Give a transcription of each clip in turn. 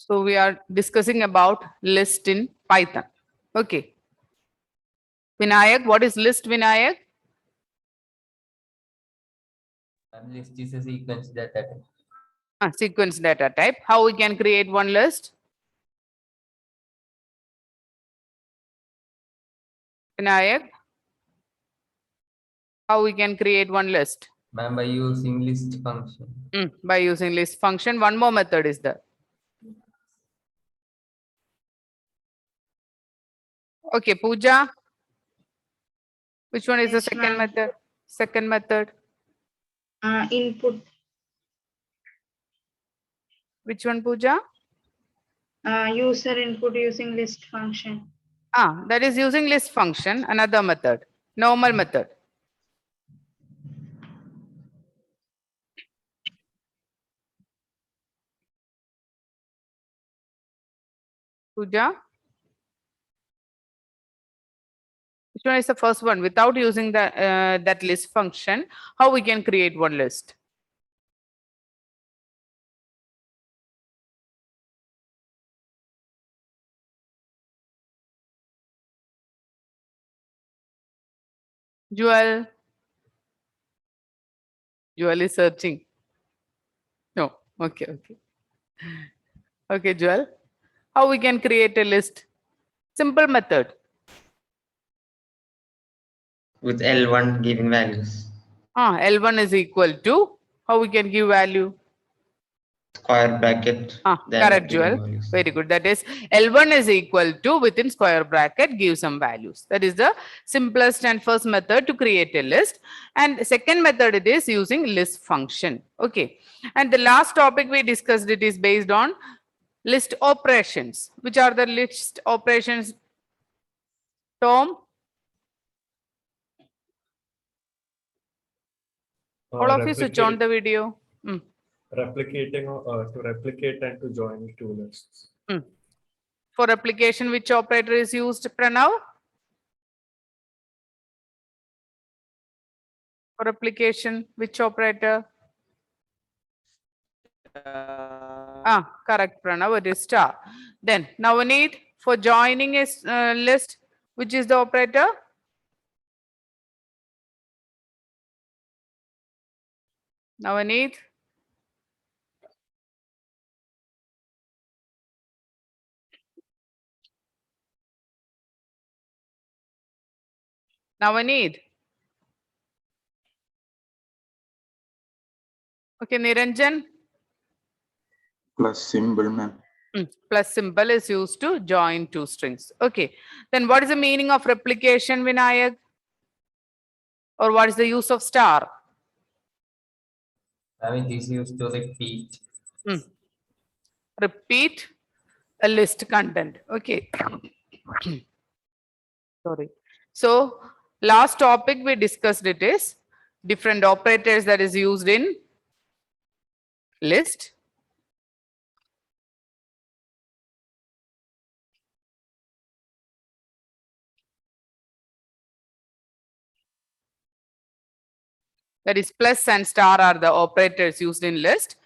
So we are discussing about list in Python. Okay. Vinayak, what is list, Vinayak? List is a sequence data type. Sequence data type. How we can create one list? Vinayak, how we can create one list? Ma'am, by using list function. By using list function. One more method is there. Okay, Pooja. Which one is the Yes, second ma'am. method? Second method. Input Which one, Pooja? user input using list function. That is using list function, another method. Normal method. Pooja? Which one is the first one? Without using that list function, how we can create one list? Joel? Joel is searching. No. Okay, okay. Okay, Joel. How we can create a list? Simple method. With L1 giving values. L1 is equal to, how we can give value? Square bracket. then Correct, giving Joel. values. Very good. That is L1 is equal to, within square bracket, give some values. That is the simplest and first method to create a list. And second method, it is using list function. Okay. And the last topic we discussed, it is based on list operations. Which are the list operations, Tom? All of you switch on the video. Replicating to replicate and to join two lists. For replication, which operator is used, Pranav? For replication, which operator? Correct, Pranav. It is star. Then Navneet, for joining a list, which is the operator? Navneet. Navneet. Okay, Niranjan. Plus symbol, ma'am. Plus symbol is used to join two strings. Okay. Then what is the meaning of replication, Vinayak? Or what is the use of star? I mean, this is used to repeat. Repeat a list content. Okay. Sorry. So last topic we discussed, it is different operators that is used in list. That is plus and star are the operators used in list.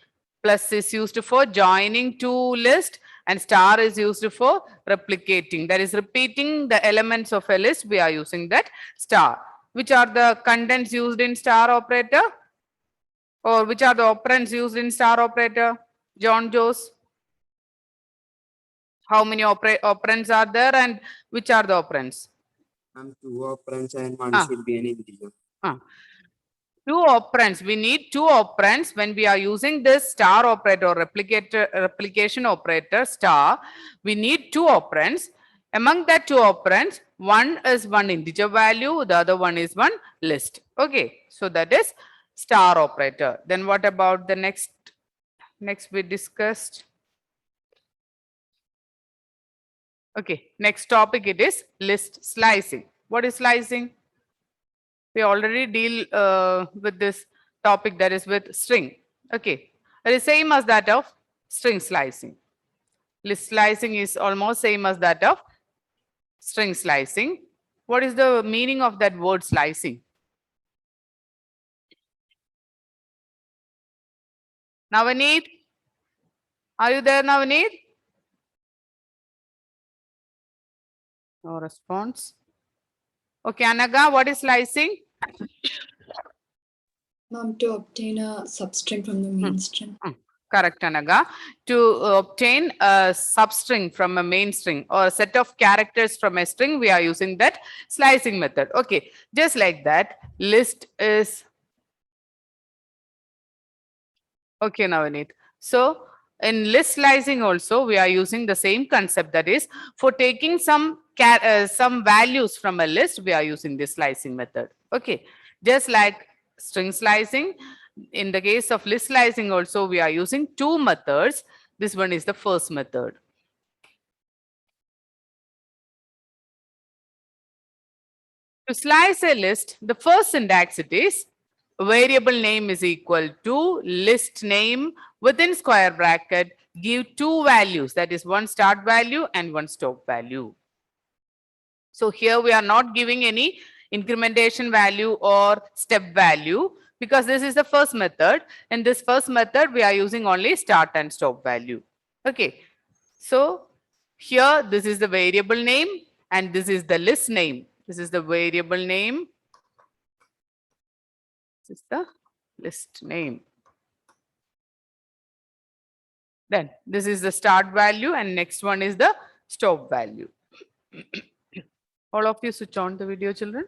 Plus is used for joining two list and star is used for replicating. That is repeating the elements of a list. We are using that star. Which are the contents used in star operator? Or which are the operands used in star operator? John Joes. How many operands are there and which are the operands? Two operands and one Ah. should be an integer. Two operands. We need two operands when we are using this star operator, replication operator star. We need two operands. Among that two operands, one is one integer value, the other one is one list. Okay, so that is star operator. Then what about the next we discussed? Okay, next topic, it is list slicing. What is slicing? We already deal with this topic, that is with string. Okay, it is same as that of string slicing. List slicing is almost same as that of string slicing. What is the meaning of that word slicing? Navneet, are you there, Navneet? No response. Okay, Anaga, what is slicing? Ma'am, to obtain a substring from the main string. Correct, Anaga. To obtain a substring from a main string or a set of characters from a string, we are using that slicing method. Okay, just like that, list is. Okay, Navneet. So in list slicing also, we are using the same concept. That is, for taking some values from a list, we are using this slicing method. Okay, just like string slicing, in the case of list slicing also, we are using two methods. This one is the first method. To slice a list, the first syntax it is variable name is equal to list name within square bracket, give two values, that is one start value and one stop value. So here we are not giving any incrementation value or step value because this is the first method. In this first method, we are using only start and stop value. Okay. So here this is the variable name and this is the list name. This is the variable name. This is the list name. Then this is the start value and next one is the stop value. All of you switch on the video, children.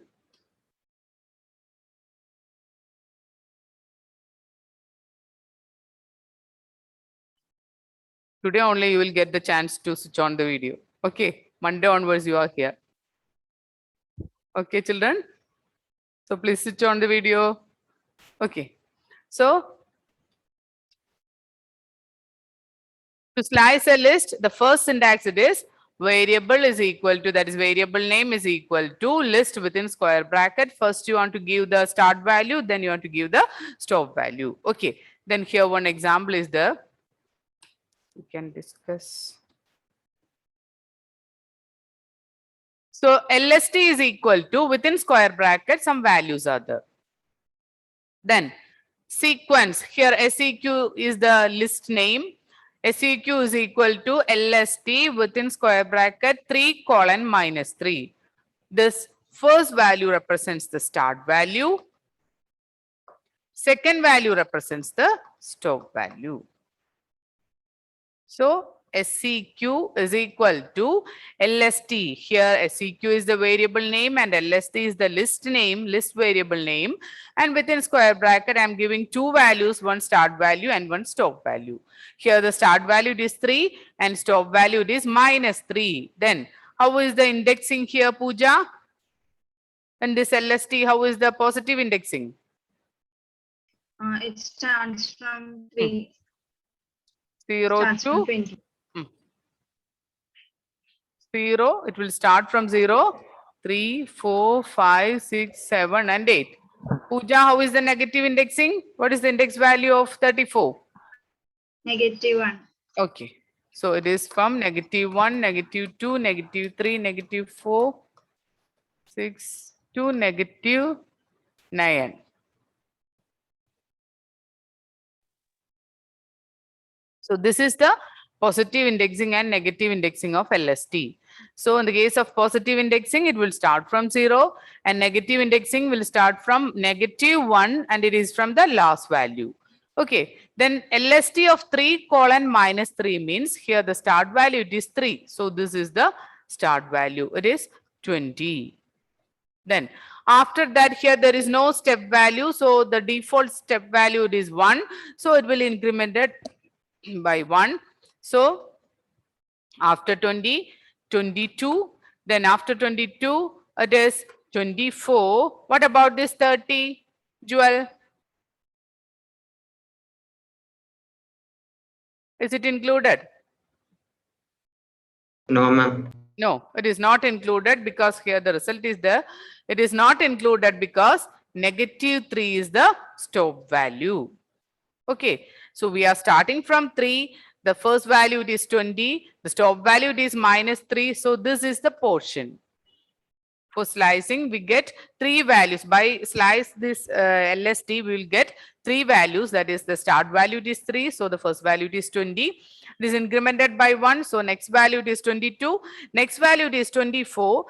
Today only you will get the chance to switch on the video. Okay, Monday onwards you are here. Okay, children. So please switch on the video. Okay. So to slice a list, the first syntax it is variable is equal to, that is variable name is equal to list within square bracket. First you want to give the start value, then you want to give the stop value. Okay. Then here one example is the, we can discuss. So LST is equal to within square bracket, some values are there. Then sequence, here SEQ is the list name. SEQ is equal to LST within square bracket 3:-3. This first value represents the start value. Second value represents the stop value. So SEQ is equal to LST. Here SEQ is the variable name and LST is the list name, list variable name. And within square bracket, I'm giving two values, one start value and one stop value. Here the start value is 3 and stop value is -3. Then how is the indexing here, Pooja? And this LST, how is the positive indexing? It starts from 3. 0 Starts from to 20. 0. It will start from 0, 3, 4, 5, 6, 7, and 8. Pooja, how is the negative indexing? What is the index value of 34? -1. Okay. So it is from -1, -2, -3, -4, 6 to -9. So this is the positive indexing and negative indexing of LST. So in the case of positive indexing, it will start from 0 and negative indexing will start from -1 and it is from the last value. Okay, then LST of 3:-3 means here the start value it is 3. So this is the start value. It is 20. Then after that here there is no step value. So the default step value it is 1. So it will increment it by 1. So after 20, 22, then after 22, it is 24. What about this 30, Jewel? Is it included? No, ma'am. No, it is not included because here the result is there. It is not included because -3 is the stop value. Okay, so we are starting from 3. The first value it is 20. The stop value it is -3. So this is the portion. For slicing, we get 3 values. By slice this LST, we will get three values, that is the start value is 3, so the first value is 20. It is incremented by 1, so next value is 22, next value is 24.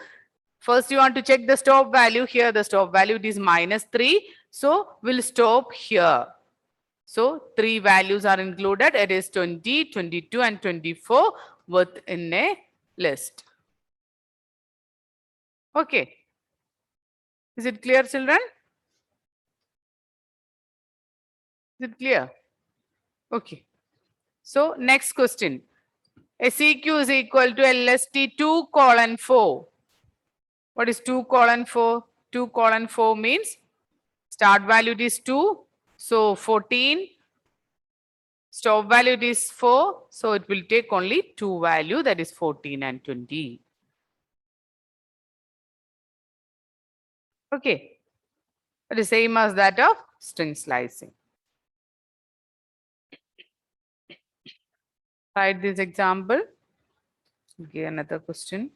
First you want to check the stop value. Here the stop value is -3, so we'll stop here. So three values are included. It is 20, 22 and 24 within a list. Okay. Is it clear, children? Is it clear? Okay. So next question. SEQ is equal to LST2:4. What is 2:4? 2:4 means start value is 2. So 14. Stop value is 4. So it will take only two value, that is 14 and 20. Okay. It is same as that of string slicing. Write this example. Okay, another question.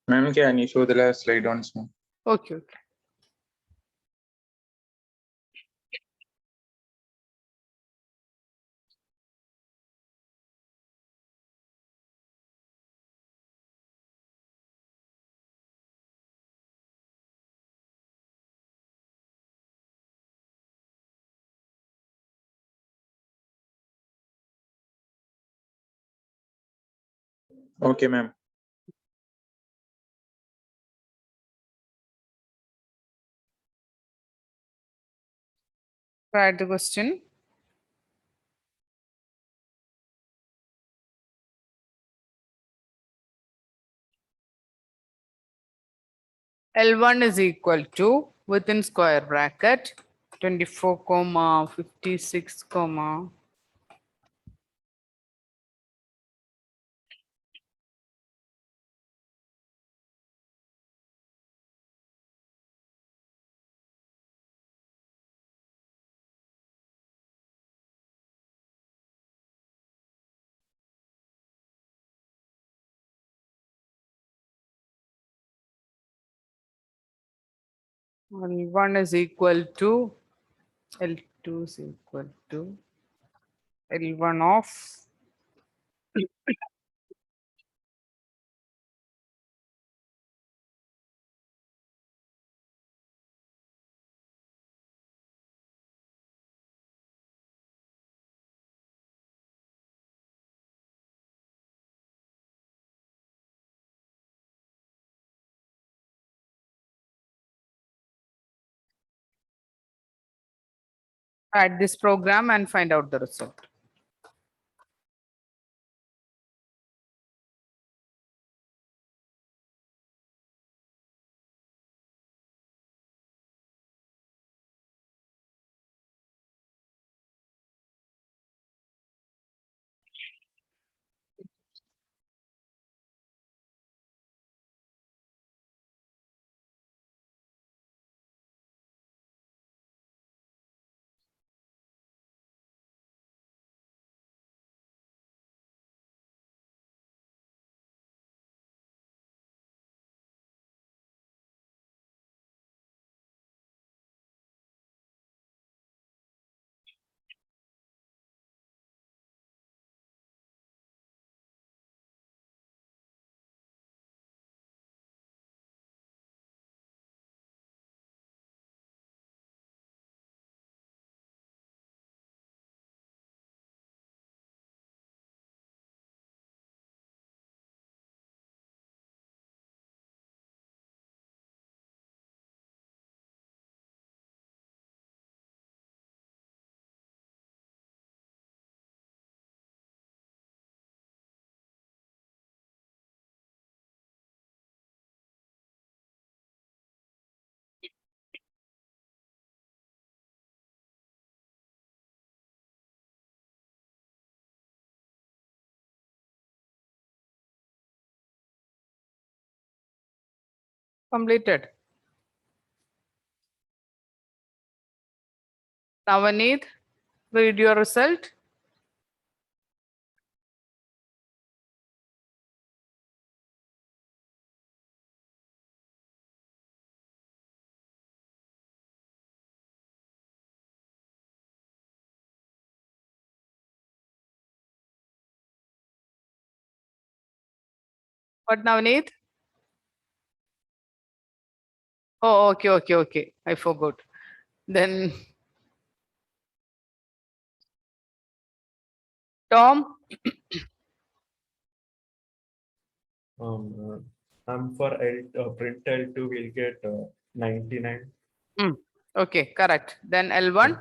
Ma'am, can you show the last slide once more? Okay, okay. Okay, ma'am. Write the question. L1 is equal to within square bracket 24 comma 56 comma L1 is equal to L2 is equal to L1 of write this program and find out the result. Completed. Navaneet, read your result. What, Navaneet? Oh, okay. I forgot. Then Tom, For print L2, we'll get 99. okay, correct. Then L1.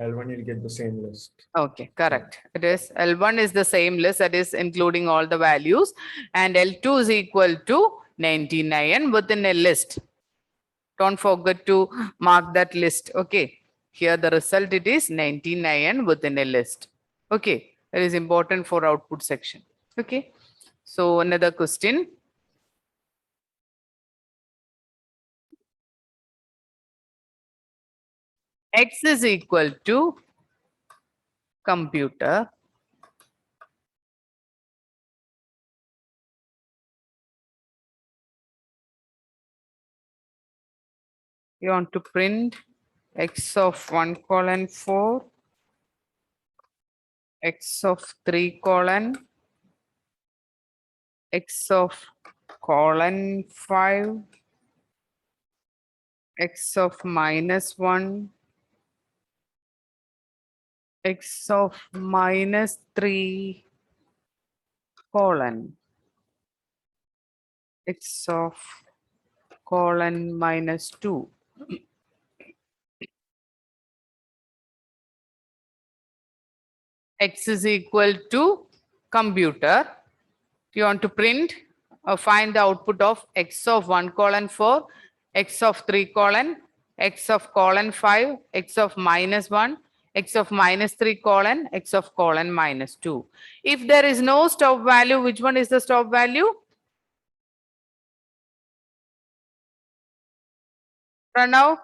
L1, you'll get the same list. Okay, correct. It is L1 is the same list, that is including all the values, and L2 is equal to 99 within a list. Don't forget to mark that list. Okay. Here the result, it is 99 within a list. Okay. That is important for output section. Okay. So another question. X is equal to computer. You want to print X of 1 colon 4, X of 3 colon, X of colon 5, X of minus 1, X of minus 3 colon, X of colon minus 2. X is equal to computer. You want to print or find the output of X of 1 colon 4, X of 3 colon, X of colon 5, X of minus 1, X of minus 3 colon, X of colon minus 2. If there is no stop value, which one is the stop value? Pranav?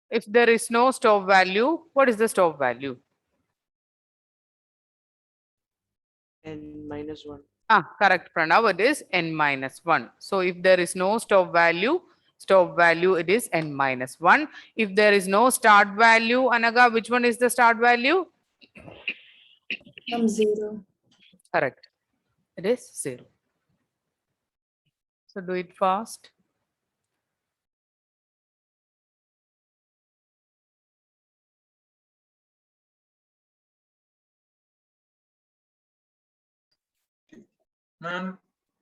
If there is no stop value, what is the stop value? N minus 1. Correct, Pranav. It is n minus 1. So if there is no stop value, it is n minus 1. If there is no start value, Anaga, which one is the start value? From 0. Correct. It is 0. So do it fast. Ma'am,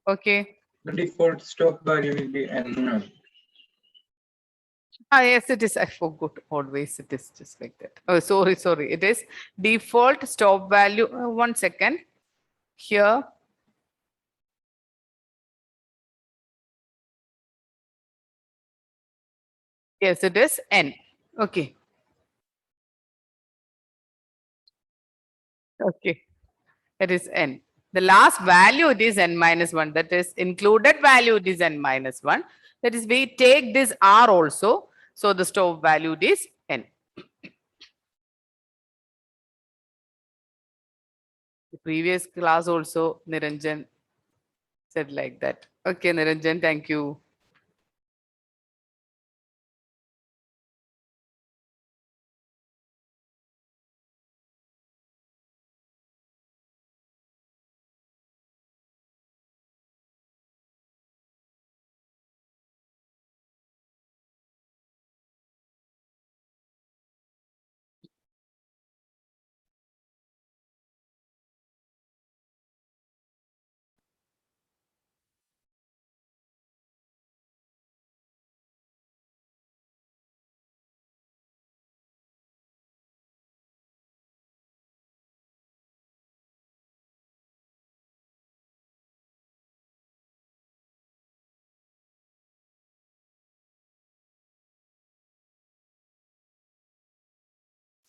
Okay. the default stop value will be N. Yes, it is. I forgot. Always it is just like that. Oh, sorry. It is default stop value. 1 second. Here. Yes, it is n. Okay. Okay. It is n. The last value, it is n minus 1. That is included value, it is n minus 1. That is, we take this r also. So the stop value it is n. The previous class also, Niranjan said like that. Okay, Niranjan, thank you.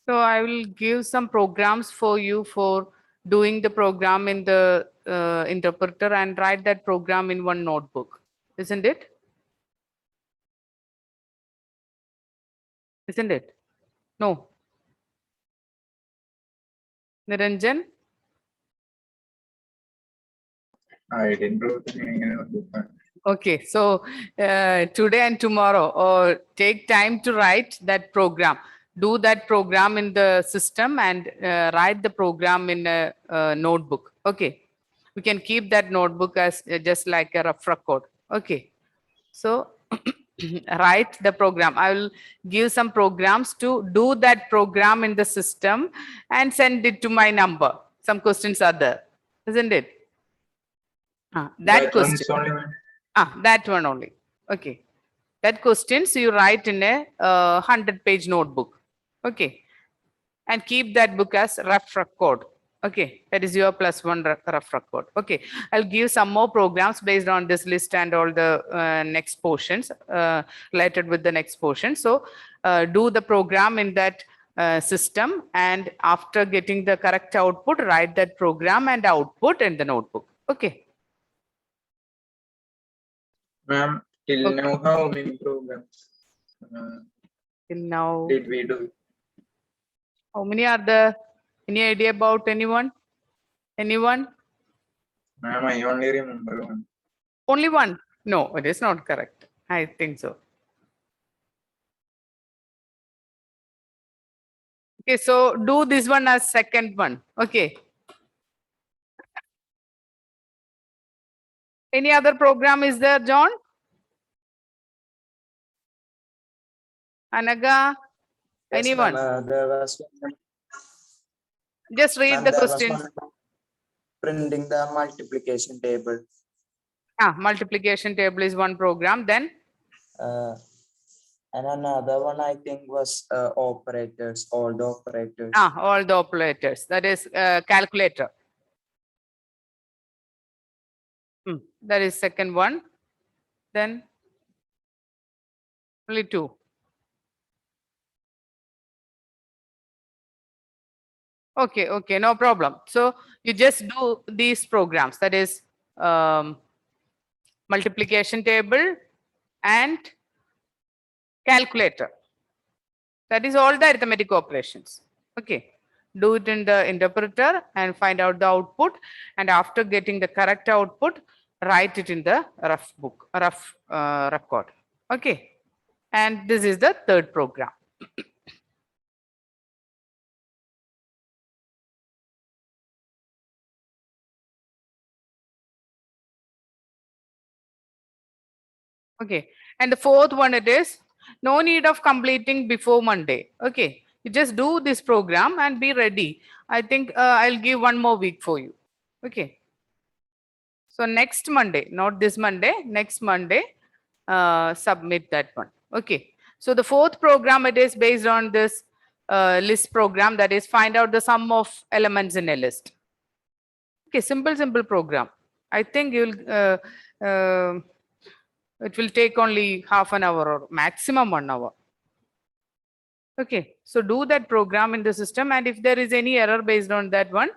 So I will give some programs for you for doing the program in the interpreter and write that program in one notebook, isn't it? Isn't it? No. Niranjan? I didn't do it. Okay, so today and tomorrow, or take time to write that program. Do that program in the system and write the program in a notebook. Okay, we can keep that notebook as just like a rough record. Okay, so write the program. I will give some programs to do that program in the system and send it to my number. Some questions are there, isn't it? That question. One's only one. That one only. Okay. That questions you write in a 100-page notebook. Okay. And keep that book as rough record. Okay. That is your +1 rough record. Okay. I'll give some more programs based on this list and all the next portions related with the next portion. So do the program in that system, and after getting the correct output, write that program and output in the notebook. Okay. Ma'am, till Okay. now, how many programs Till now, did we do? how many are there? Any idea about anyone? Anyone? Ma'am, I only remember one. Only one? No, it is not correct. I think so. Okay, so do this one as second one. Okay. Any other program is there, John? Anaga? Anyone? There was Just read the there was questions. one printing the multiplication table. Multiplication table is one program. Then And another one I think was operators, all the operators. all the operators. That is calculator. That is second one. Then only two. Okay, okay, no problem. So you just do these programs, that is multiplication table and calculator. That is all the arithmetic operations. Okay, do it in the interpreter and find out the output, and after getting the correct output, write it in the rough record. Okay, and this is the third program. Okay, and the fourth one, it is no need of completing before Monday. Okay, you just do this program and be ready. I think I'll give 1 more week for you. Okay, so next Monday, not this Monday, next Monday, submit that one. Okay, so the fourth program, it is based on this list program, that is find out the sum of elements in a list. Okay, simple program. I think you'll it will take only half an hour or maximum 1 hour. Okay, so do that program in the system, and if there is any error based on that one,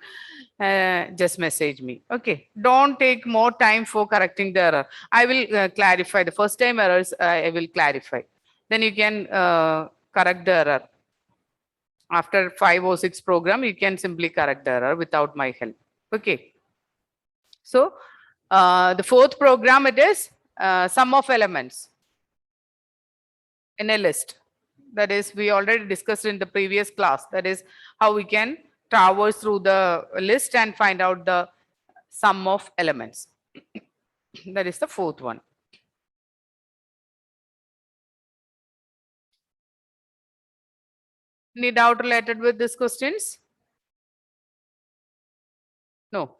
just message me. Okay, don't take more time for correcting the error. I will clarify the first time errors. I will clarify. Then you can correct the error. After 5 or 6 program, you can simply correct the error without my help. Okay. So the fourth program, it is sum of elements in a list. That is, we already discussed in the previous class. That is how we can traverse through the list and find out the sum of elements. That is the fourth one. Any doubt related with these questions? No.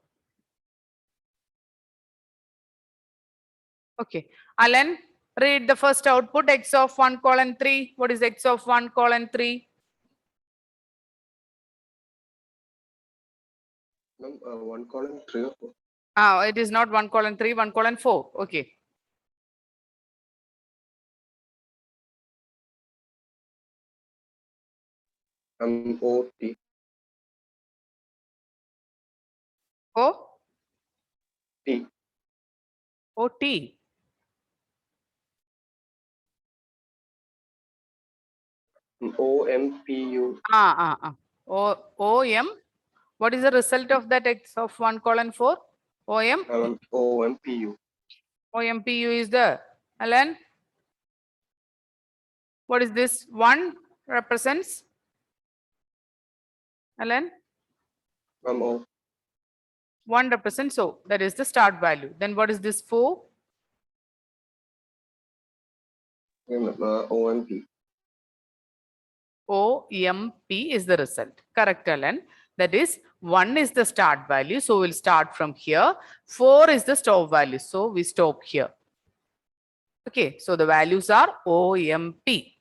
Okay, Alan, read the first output, x of 1 colon 3. What is x of 1 colon 3? 1 colon 3 or 4? It is not 1 colon 3, 1 colon 4. Okay. OT. OT. OMPU. OM. What is the result of that x of 1:4? OM. OMPU. OMPU is the Alan. What is this? 1 represents? Alan? O. 1 represents O. That is the start value. Then what is this 4? OMP. OMP is the result. Correct, Alan. That is 1 is the start value. So we'll start from here. 4 is the stop value. So we stop here. Okay. So the values are OMP.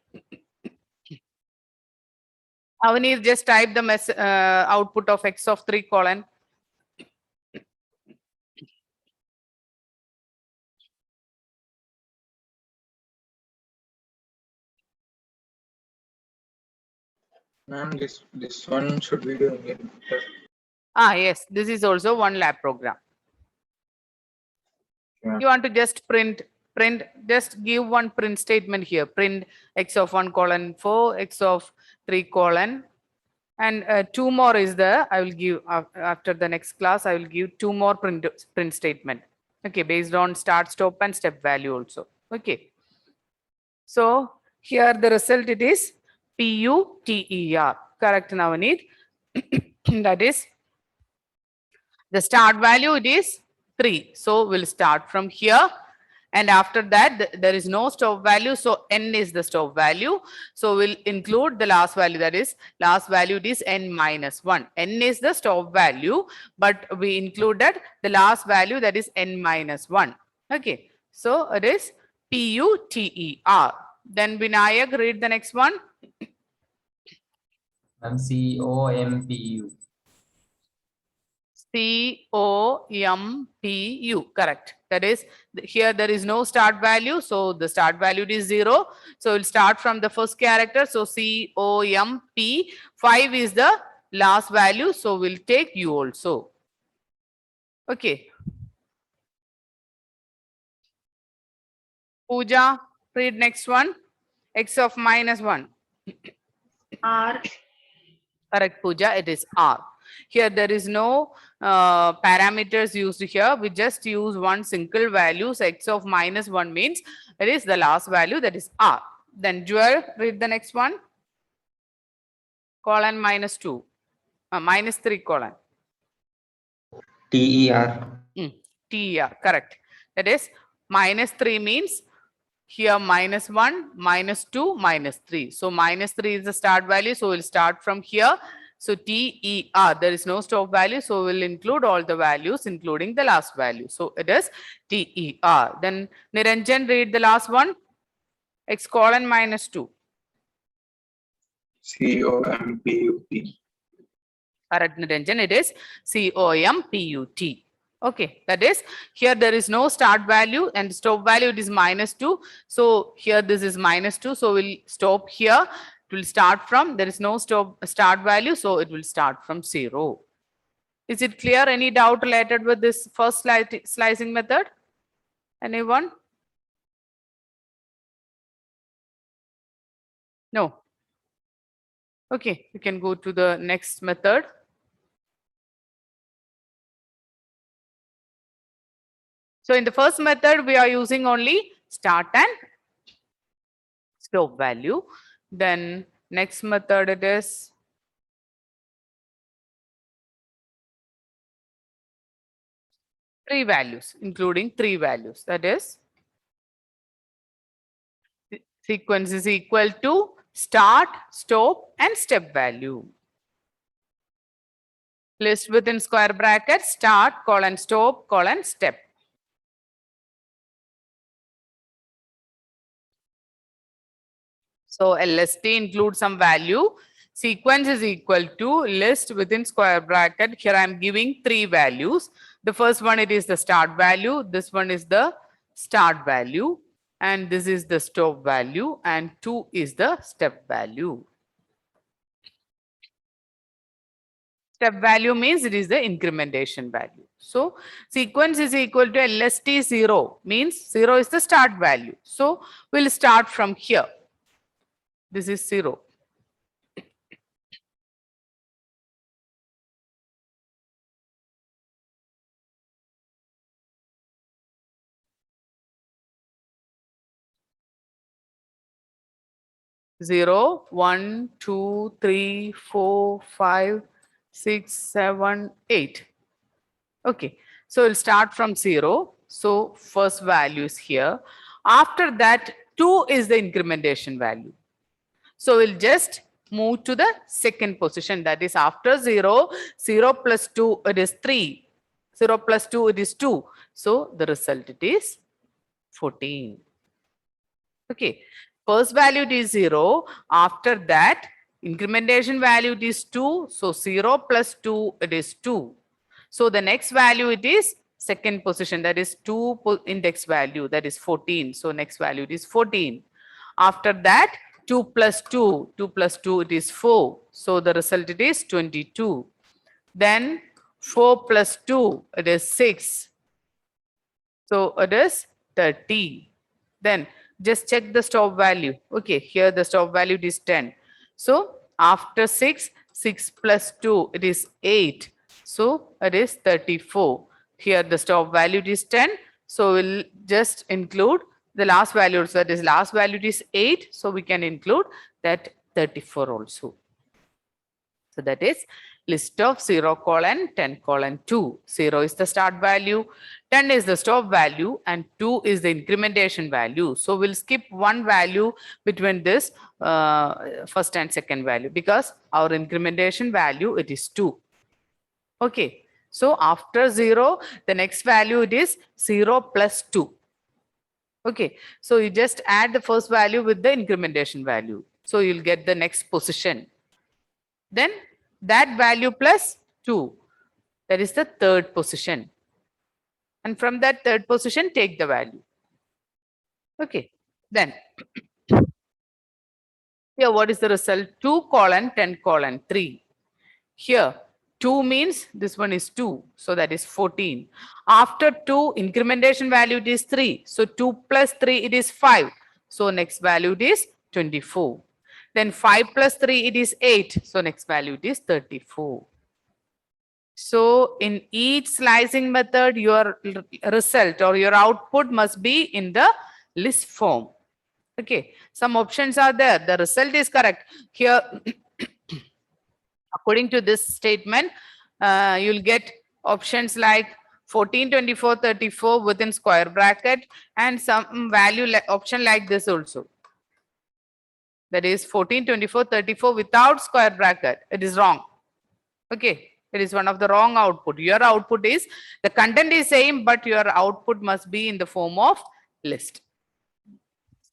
Avanir, just type the output of x of 3 colon. Ma'am, this one should be doing it. Yes, this is also one lab program. Yeah. You want to just print, just give one print statement here. Print x of 1:4, x of 3 and 2 more is there. I will give after the next class. I will give 2 more print statement. Okay, based on start, stop, and step value also. Okay. So here the result it is PUTER. Correct, Navaneet. That is the start value. It is 3. So we'll start from here. And after that, there is no stop value. So n is the stop value. So we'll include the last value. That is last value it is n minus 1. N is the stop value, but we included the last value that is n minus 1. Okay. So it is PUTER. Then Vinayak, read the next one. COMPU. COMPU. Correct. That is here there is no start value. So the start value is 0. So we'll start from the first character. So COMP. 5 is the last value. So we'll take U also. Okay. Pooja, read next one. X of minus 1. R. Correct, Pooja. It is R. Here there is no parameters used here. We just use one single value. So x of minus 1 means it is the last value, that is R. Then Jewel, read the next one. Colon minus 2. Minus 3 colon. TER. TER. Correct. That is minus 3 means here minus 1, minus 2, minus 3. So minus 3 is the start value. So we'll start from here. So TER, there is no stop value. So we'll include all the values, including the last value. So it is TER. Then Niranjan, read the last one. X colon minus 2. COMPUT. Correct, Niranjan. It is COMPUT. Okay, that is here there is no start value and stop value it is minus 2. So here this is minus 2. So we'll stop here. It will start from, there is no start value. So it will start from 0. Is it clear? Any doubt related with this first slicing method? Anyone? No. Okay, we can go to the next method. So in the first method, we are using only start and stop value. Then next method it is three values, including 3 values. That is sequence is equal to start, stop, and step value. List within square bracket, start, colon, stop, colon, step. So LST includes some value. Sequence is equal to list within square bracket. Here I am giving 3 values. The first one, it is the start value. This one is the start value. And this is the stop value. And 2 is the step value. Step value means it is the incrementation value. So sequence is equal to LST 0 means 0 is the start value. So we'll start from here. This is 0. Zero, 1, 2, 3, 4, 5, 6, 7, 8. Okay, so we'll start from 0. So first value is here. After that, 2 is the incrementation value. So we'll just move to the second position, that is after 0, 0 plus 2, it is 3. 0 plus 2, it is 2. So the result it is 14. Okay, first value it is 0. After that, incrementation value it is 2. So 0 plus 2, it is 2. So the next value it is second position, that is 2 index value, that is 14. So next value it is 14. After that, 2 plus 2, 2 plus 2 it is 4. So the result it is 22. Then 4 plus 2, it is 6. So it is 30. Then just check the stop value. Okay, here the stop value is 10. So after 6, 6 plus 2, it is 8. So it is 34. Here the stop value is 10. So we'll just include the last value. So that is last value is 8. So we can include that 34 also. So that is list of 0 colon 10 colon 2. 0 is the start value, 10 is the stop value, and 2 is the incrementation value. So we'll skip one value between this first and second value because our incrementation value it is 2. Okay, so after 0, the next value it is 0 plus 2. Okay, so you just add the first value with the incrementation value. So you'll get the next position. Then that value plus 2, that is the third position. And from that third position, take the value. Okay, then here what is the result? 2 colon 10 colon 3. Here 2 means this one is 2. So that is 14. After 2, incrementation value it is 3. So 2 plus 3, it is 5. So next value it is 24. Then 5 plus 3, it is 8. So next value it is 34. So in each slicing method, your result or your output must be in the list form. Okay, some options are there. The result is correct. Here, according to this statement, you'll get options like 14, 24, 34 within square bracket and some value option like this also. That is 14, 24, 34 without square bracket. It is wrong. Okay, it is one of the wrong output. Your output is, the content is same, but your output must be in the form of list.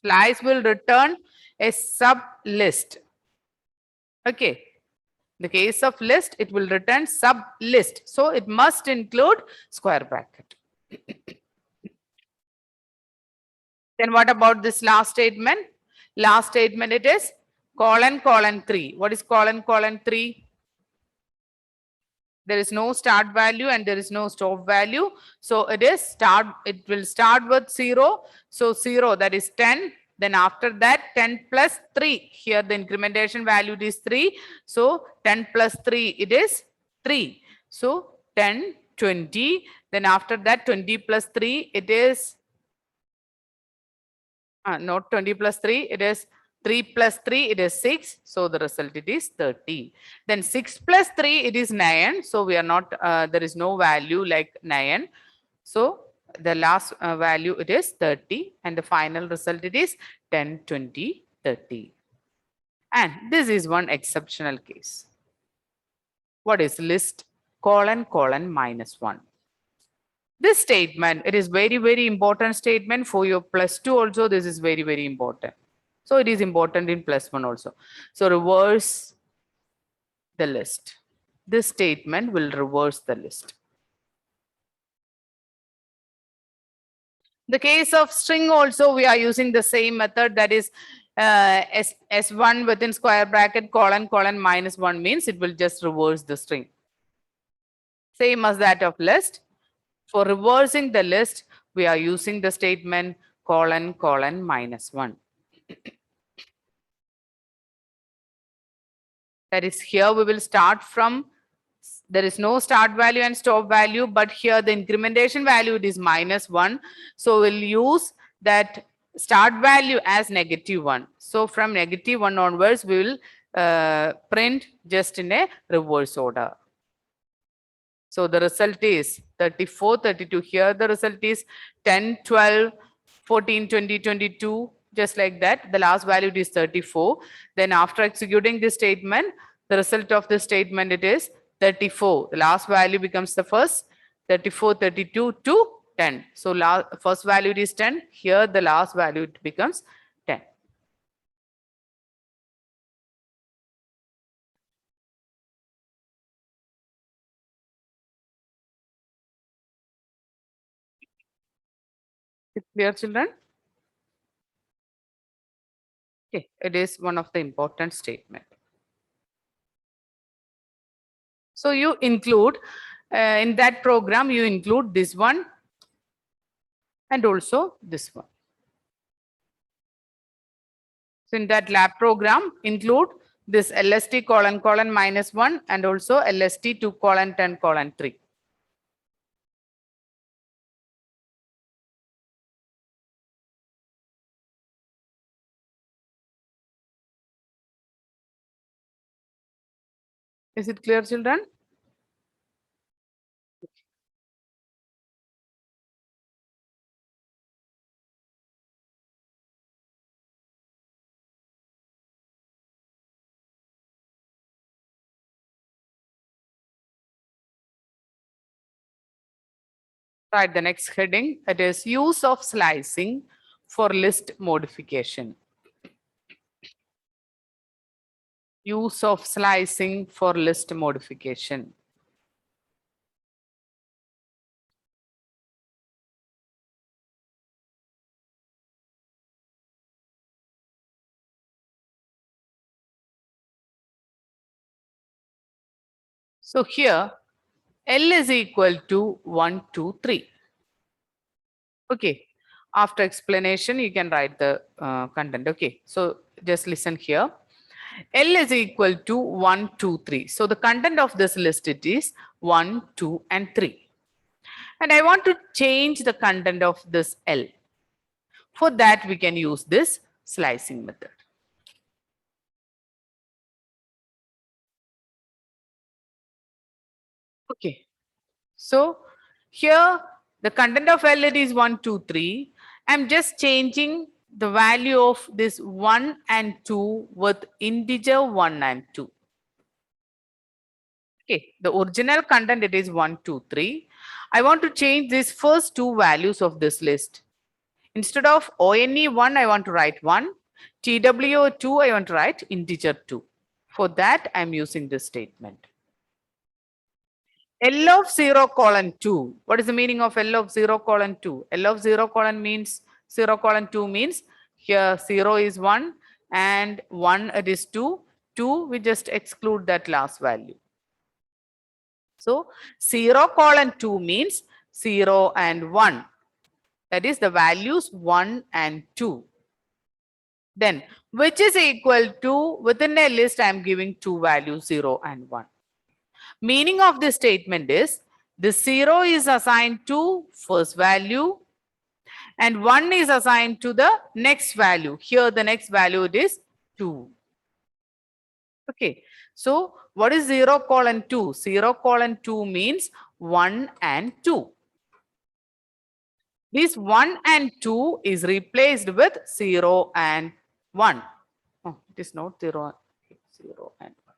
Slice will return a sub list. Okay, in the case of list, it will return sub list. So it must include square bracket. Then what about this last statement? Last statement it is colon colon 3. What is colon colon 3? There is no start value and there is no stop value. So it is start, it will start with 0. So 0, that is 10. Then after that 10 plus 3. Here the incrementation value is 3. So 10 plus 3, it is 3. So 10, 20. Then after that 20 plus 3, it is not 20 plus 3, it is 3 plus 3, it is 6. So the result it is 30. Then 6 plus 3, it is 9. So we are not, there is no value like 9. So the last value it is 30 and the final result it is 10, 20, 30. And this is one exceptional case. What is list colon colon minus 1? This statement, it is very, very important statement for your +2 also. This is very, very important. So it is important in +1 also. So reverse the list. This statement will reverse the list. The case of string also, we are using the same method, that is S1 within square bracket colon colon minus 1 means it will just reverse the string. Same as that of list. For reversing the list, we are using the statement colon colon minus 1. That is, here we will start from, there is no start value and stop value, but here the incrementation value it is minus 1. So we'll use that start value as -1. So from -1 onwards, we will print just in a reverse order. So the result is 34, 32. Here the result is 10, 12, 14, 20, 22, just like that. The last value is 34. Then after executing this statement, the result of the statement it is 34. The last value becomes the first, 34, 32 to 10. So first value is 10. Here the last value it becomes 10. Clear, children? Okay, it is one of the important statement. So you include in that program, you include this one and also this one. So in that lab program, include this LST colon colon minus 1 and also LST 2 colon 10 colon 3. Is it clear, children? Right, the next heading, it is use of slicing for list modification. Use of slicing for list modification. So here L is equal to 1, 2, 3. Okay. After explanation, you can write the content. Okay. So just listen here. L is equal to 1, 2, 3. So the content of this list it is 1, 2, and 3. And I want to change the content of this L. For that, we can use this slicing method. Okay. So here the content of L it is 1, 2, 3. I'm just changing the value of this 1 and 2 with integer 1 and 2. Okay, the original content it is 1, 2, 3. I want to change these first two values of this list. Instead of ONE1, I want to write 1. TWO2, I want to write integer 2. For that, I'm using this statement. L of 0 colon 2. What is the meaning of L of 0 colon 2? L of 0 colon means 0 colon 2 means here 0 is 1 and 1 it is 2. 2 we just exclude that last value. So 0 colon 2 means 0 and 1. That is the values 1 and 2. Then which is equal to, within a list I am giving two values 0 and 1. Meaning of this statement is the 0 is assigned to first value and 1 is assigned to the next value. Here the next value it is 2. Okay. So what is 0 colon 2? 0 colon 2 means 1 and 2. This 1 and 2 is replaced with 0 and 1. Oh, it is not 0, 0 and 1.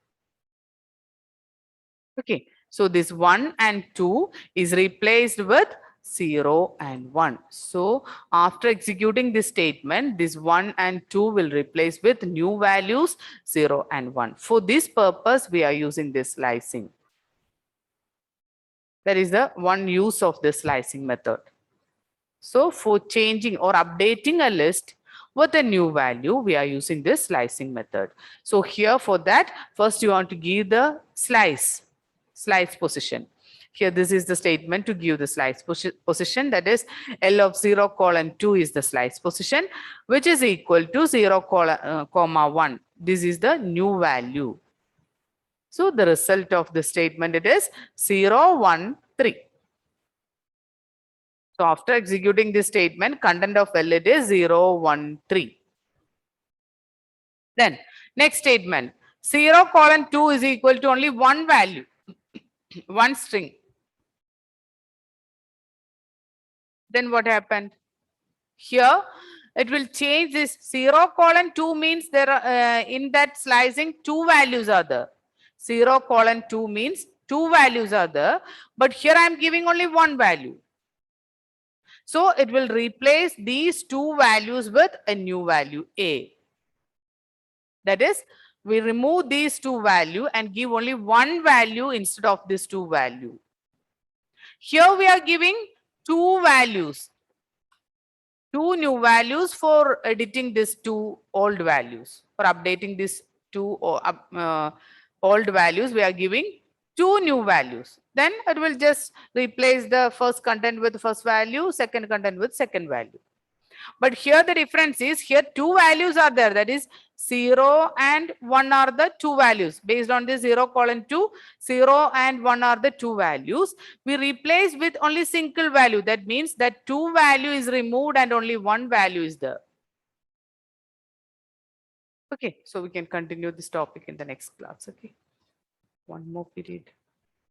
Okay, so this 1 and 2 is replaced with 0 and 1. So after executing this statement, this 1 and 2 will replace with new values 0 and 1. For this purpose, we are using this slicing. That is the one use of this slicing method. So for changing or updating a list with a new value, we are using this slicing method. So here for that, first you want to give the slice position. Here, this is the statement to give the slice position. That is, L of 0 colon 2 is the slice position, which is equal to 0 comma 1. This is the new value. So the result of the statement, it is 0, 1, 3. So after executing this statement, content of L, it is 0, 1, 3. Then next statement, 0 colon 2 is equal to only one value, one string. Then what happened? Here, it will change this 0 colon 2 means there are in that slicing two values are there. 0 colon 2 means two values are there, but here I am giving only one value. So it will replace these two values with a new value A. That is, we remove these two values and give only one value instead of this two value. Here we are giving two values, two new values for editing these two old values. For updating these two old values, we are giving two new values. Then it will just replace the first content with first value, second content with second value. But here the difference is, here two values are there, that is 0 and 1 are the two values. Based on this 0 colon 2, 0 and 1 are the two values. We replace with only single value. That means that two value is removed and only one value is there. Okay, so we can continue this topic in the next class. Okay, one more period.